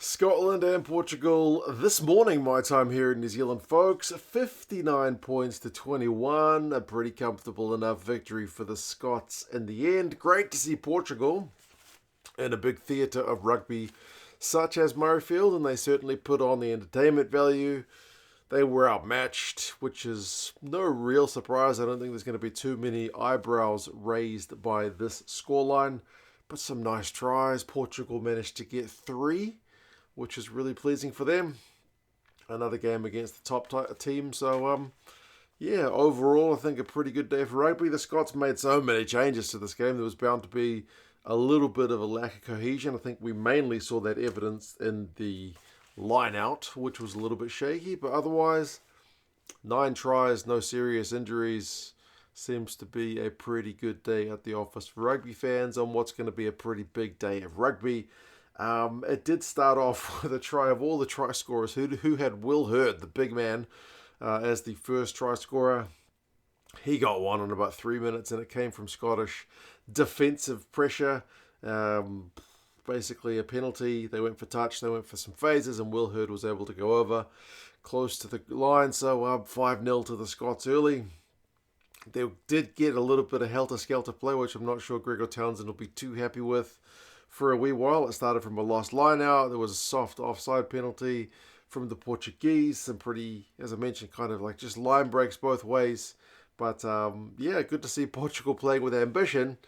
Scotland and Portugal this morning, my time here in New Zealand, folks. 59 points to 21. A pretty comfortable enough victory for the Scots in the end. Great to see Portugal in a big theatre of rugby such as Murrayfield, and they certainly put on the entertainment value. They were outmatched, which is no real surprise. I don't think there's going to be too many eyebrows raised by this scoreline. But some nice tries. Portugal managed to get 3, which is really pleasing for them. Another game against the top team. So, overall, I think a pretty good day for rugby. The Scots made so many changes to this game. There was bound to be a little bit of a lack of cohesion. I think we mainly saw that evidence in the lineout, which was a little bit shaky. But otherwise, 9 tries, no serious injuries. Seems to be a pretty good day at the office for rugby fans on what's going to be a pretty big day of rugby. It did start off with a try of all the try scorers who had Will Hurd, the big man, as the first try scorer. He got one in about 3 minutes, and it came from Scottish defensive pressure. Basically a penalty. They went for touch, they went for some phases, and Will Hurd was able to go over close to the line. So 5-0 to the Scots early. They did get a little bit of helter-skelter play, which I'm not sure Gregor Townsend will be too happy with for a wee while. It started from a lost line out. There was a soft offside penalty from the Portuguese. Some pretty, as I mentioned, kind of like just line breaks both ways. But good to see Portugal playing with ambition.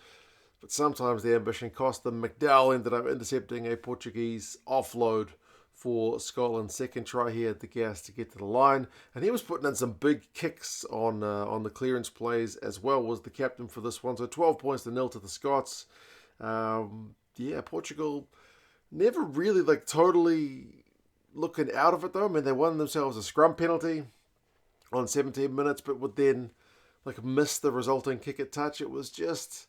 But sometimes the ambition cost them. McDowell ended up intercepting a Portuguese offload for Scotland's second try. He had the gas to get to the line, and he was putting in some big kicks on the clearance plays as well. Was the captain for this one. So 12 points to 0 to the Scots. Portugal never really totally looking out of it though. I mean, they won themselves a scrum penalty on 17 minutes, but would then miss the resulting kick at touch. It was just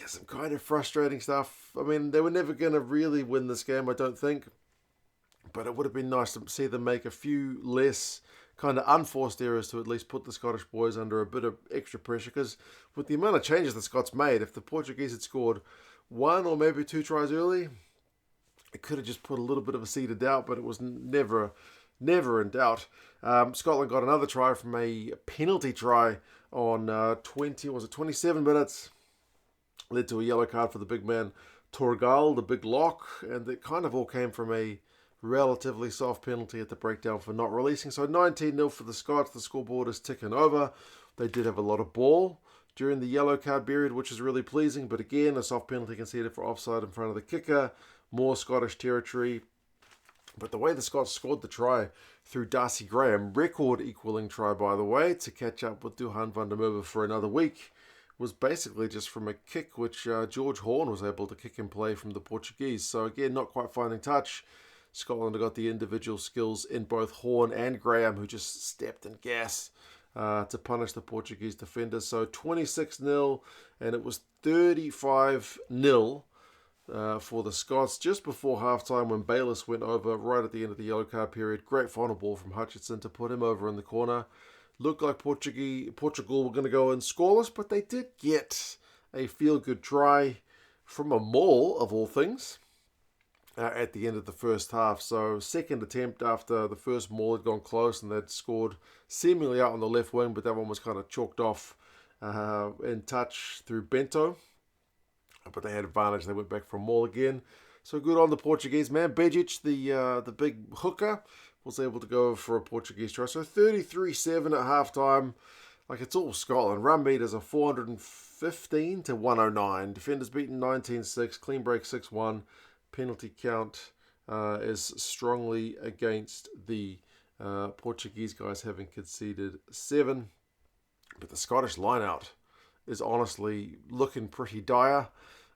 some kind of frustrating stuff. I mean, they were never going to really win this game, I don't think. But it would have been nice to see them make a few less kind of unforced errors to at least put the Scottish boys under a bit of extra pressure. Because with the amount of changes the Scots made, if the Portuguese had scored 1 or maybe 2 tries early, it could have just put a little bit of a seed of doubt, but it was never in doubt. Scotland got another try from a penalty try on 27 minutes. Led to a yellow card for the big man, Torgal, the big lock, and it kind of all came from a relatively soft penalty at the breakdown for not releasing. So 19-0 for the Scots. The scoreboard is ticking over. They did have a lot of ball during the yellow card period, which is really pleasing. But again, a soft penalty conceded for offside in front of the kicker. More Scottish territory. But the way the Scots scored the try through Darcy Graham, record equaling try by the way, to catch up with Duhan van der Merwe for another week, was basically just from a kick which George Horn was able to kick and play from the Portuguese. So again, not quite finding touch. Scotland have got the individual skills in both Horn and Graham, who just stepped in gas to punish the Portuguese defenders. So 26-0, and it was 35-0 for the Scots just before halftime when Bayliss went over right at the end of the yellow card period. Great final ball from Hutchinson to put him over in the corner. Looked like Portugal were going to go in scoreless, but they did get a feel-good try from a maul, of all things, at the end of the first half. So second attempt after the first maul had gone close and they'd scored seemingly out on the left wing, but that one was kind of chalked off in touch through Bento. But they had advantage. They went back for a maul again. So good on the Portuguese man. Bejic, the big hooker, was able to go for a Portuguese try. So 33-7 at halftime. It's all Scotland. Run meters are 415 to 109. Defenders beaten 19-6. Clean break 6-1. Penalty count is strongly against the Portuguese guys, having conceded 7. But the Scottish lineout is honestly looking pretty dire.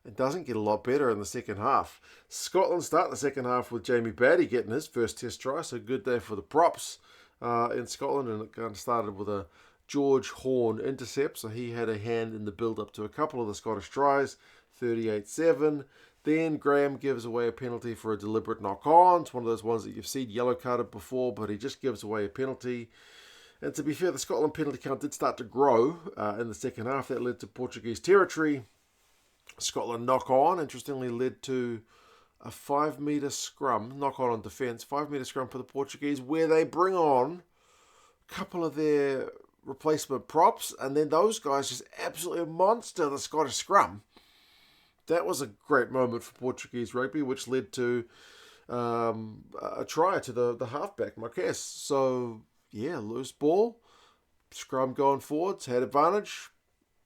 It doesn't get a lot better in the second half. Scotland start the second half with Jamie Batty getting his first test try, so good day for the props in Scotland, and it kind of started with a George Horn intercept, so he had a hand in the build-up to a couple of the Scottish tries, 38-7. Then Graham gives away a penalty for a deliberate knock-on. It's one of those ones that you've seen yellow-carded before, but he just gives away a penalty. And to be fair, the Scotland penalty count did start to grow in the second half. That led to Portuguese territory. Scotland knock-on, interestingly, led to a 5 metre scrum, knock on defence, 5 metre scrum for the Portuguese, where they bring on a couple of their replacement props, and then those guys just absolutely monster the Scottish scrum. That was a great moment for Portuguese rugby, which led to a try to the halfback, Marquez. So, yeah, loose ball, scrum going forwards, had advantage,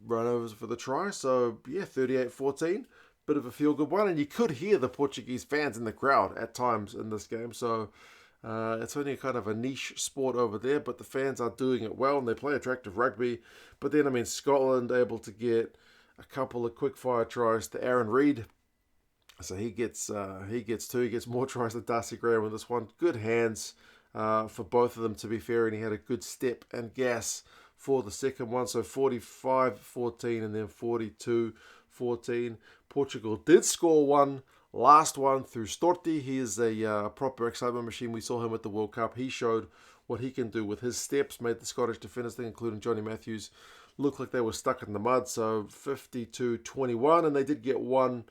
run overs for the try. So, yeah, 38-14. Bit of a feel-good one. And you could hear the Portuguese fans in the crowd at times in this game. So, it's only kind of a niche sport over there, but the fans are doing it well and they play attractive rugby. But then, I mean, Scotland able to get a couple of quick-fire tries to Aaron Reid. So he gets two. He gets more tries than Darcy Graham with this one. Good hands for both of them, to be fair, and he had a good step and gas for the second one. So 45-14 and then 42-14. Portugal did score one, last one through Storti. He is a proper excitement machine. We saw him at the World Cup. He showed what he can do with his steps, made the Scottish defenders, including Johnny Matthews, look like they were stuck in the mud. So 52-21, and they did get one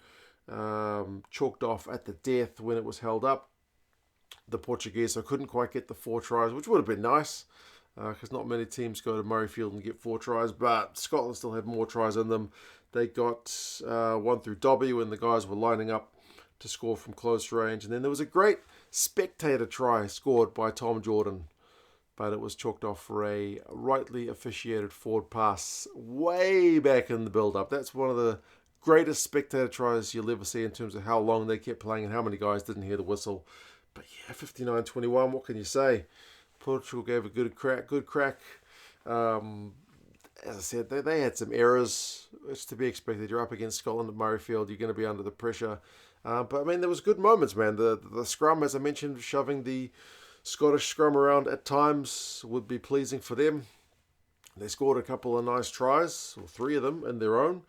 chalked off at the death when it was held up. The Portuguese, so couldn't quite get the 4 tries, which would have been nice, because not many teams go to Murrayfield and get 4 tries, but Scotland still had more tries in them. They got one through Dobby when the guys were lining up to score from close range, and then there was a great spectator try scored by Tom Jordan, but it was chalked off for a rightly officiated forward pass way back in the build-up. That's one of the greatest spectator tries you'll ever see in terms of how long they kept playing and how many guys didn't hear the whistle. But yeah, 59-21, what can you say? Portugal gave a good crack. As I said, they had some errors. It's to be expected. You're up against Scotland at Murrayfield. You're going to be under the pressure. But, I mean, there was good moments, man. The scrum, as I mentioned, shoving the Scottish scrum around at times would be pleasing for them. They scored a couple of nice tries, or 3 of them in their own.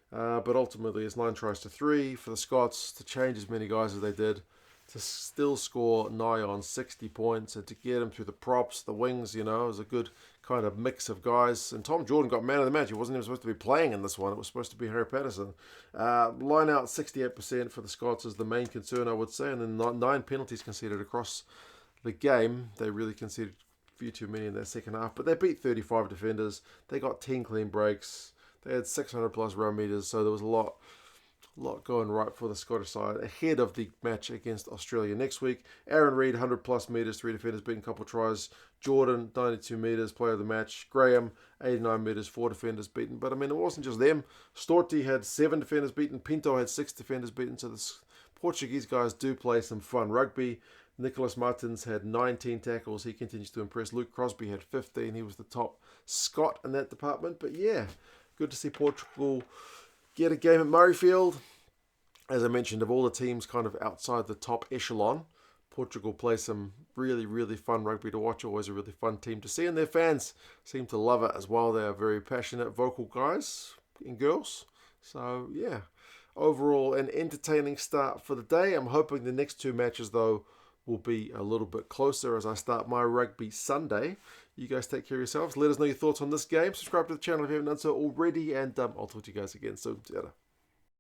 But ultimately, it's 9 tries to 3 for the Scots to change as many guys as they did, to still score nigh on 60 points and to get them through the props, the wings, it was a good kind of mix of guys. And Tom Jordan got man of the match. He wasn't even supposed to be playing in this one. It was supposed to be Harry Patterson. Line out 68% for the Scots is the main concern, I would say. And then 9 penalties conceded across the game. They really conceded a few too many in that second half. But they beat 35 defenders. They got 10 clean breaks. They had 600 plus run meters. So there was a lot going right for the Scottish side ahead of the match against Australia next week. Aaron Reid, 100 plus meters, 3 defenders beaten, a couple of tries. Jordan, 92 meters, player of the match. Graham, 89 meters, 4 defenders beaten. But I mean, it wasn't just them. Storti had 7 defenders beaten. Pinto had 6 defenders beaten. So the Portuguese guys do play some fun rugby. Nicholas Martins had 19 tackles. He continues to impress. Luke Crosby had 15. He was the top Scot in that department. But yeah, good to see Portugal get a game at Murrayfield. As I mentioned, of all the teams kind of outside the top echelon, Portugal play some really, really fun rugby to watch. Always a really fun team to see. And their fans seem to love it as well. They are very passionate, vocal guys and girls. So, yeah, overall an entertaining start for the day. I'm hoping the next 2 matches, though, will be a little bit closer as I start my Rugby Sunday. You guys take care of yourselves. Let us know your thoughts on this game. Subscribe to the channel if you haven't done so already. And I'll talk to you guys again soon. See you later.